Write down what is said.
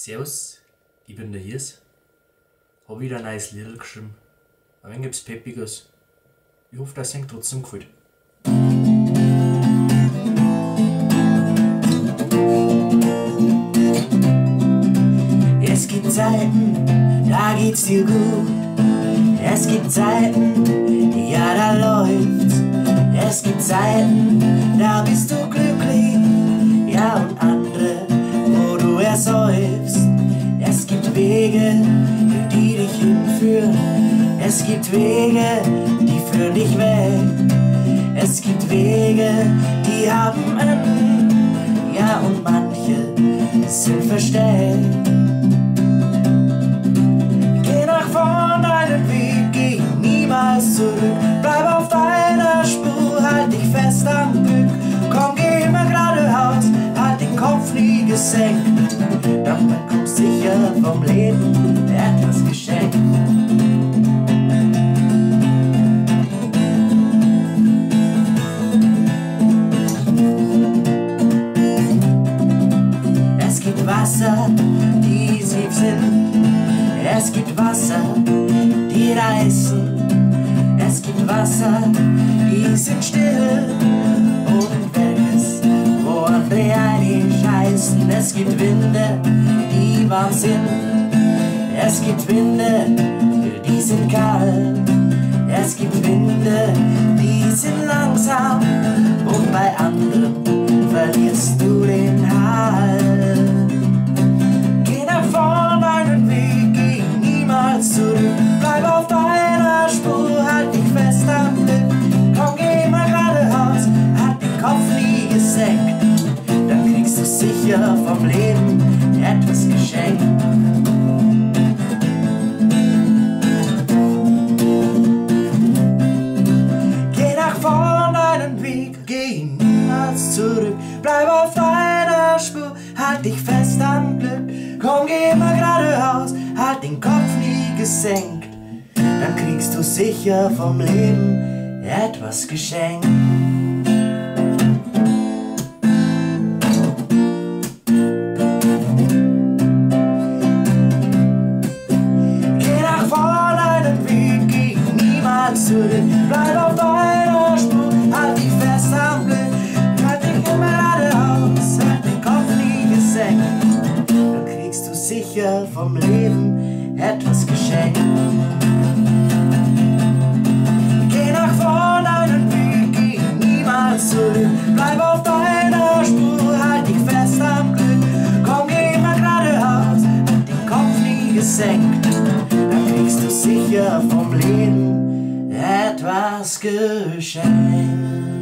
Servus, ich bin der Hirs. Hab wieder ein neues Lied geschrieben. Ein wenig gibt's Peppiges. Ich hoffe, dass es euch trotzdem gefällt. Es gibt Zeiten, da geht's dir gut. Es gibt Zeiten, ja, da läuft's. Es gibt Zeiten, da bist du glücklich. Ja, und andere, wo du ersäufst. Es gibt Wege, die dich hinführen. Es gibt Wege, die führen dich weg. Es gibt Wege, die haben enden. Ja, und manche sind versteckt. Geh nach vorn deinen Weg, geh niemals zurück. Bleib auf deiner Spur, halt dich fest am Glück. Komm, geh immer geradeaus, halt den Kopf nie gesenkt. Dann bekommst sicher vom Leben etwas geschenkt. Es gibt Wasser, die tief sind. Es gibt Wasser, die reißen. Es gibt Wasser, die sind still. Und welches, wo andere einscheißen. Es gibt Winde, die warm sind. Es gibt Winde, die sind kalt. Es gibt Winde, die sind langsam. Und bei anderen verlierst du den Halt. Geh nach vorn deinen Weg, geh niemals zurück. Bleib auf deiner Spur, halt dich fest am Glück. Komm, geh mal geradeaus, halt den Kopf nie gesenkt. Dann kriegst du sicher vom Leben etwas geschenkt. Geh nach vorn deinen Weg, geh niemals zurück. Bleib auf deiner Spur, halt dich fest am Glück. Komm, geh mal geradeaus, halt den Kopf nie gesenkt. Dann kriegst du sicher vom Leben etwas geschenkt. Geh nach vorn deinen Weg, geh niemals zurück. Bleib auf deiner Spur, halt dich fest am Glück. Halt dich immer geradeaus, halt den Kopf nie gesenkt. Dann kriegst du sicher vom Leben etwas geschenkt. Geh nach vorn deinen Weg, geh niemals zurück. Bleib auf deiner Spur, halt dich fest am Glück. Komm, geh mal geradeaus, halt den Kopf nie gesenkt. Dann kriegst du sicher vom Leben etwas geschenkt.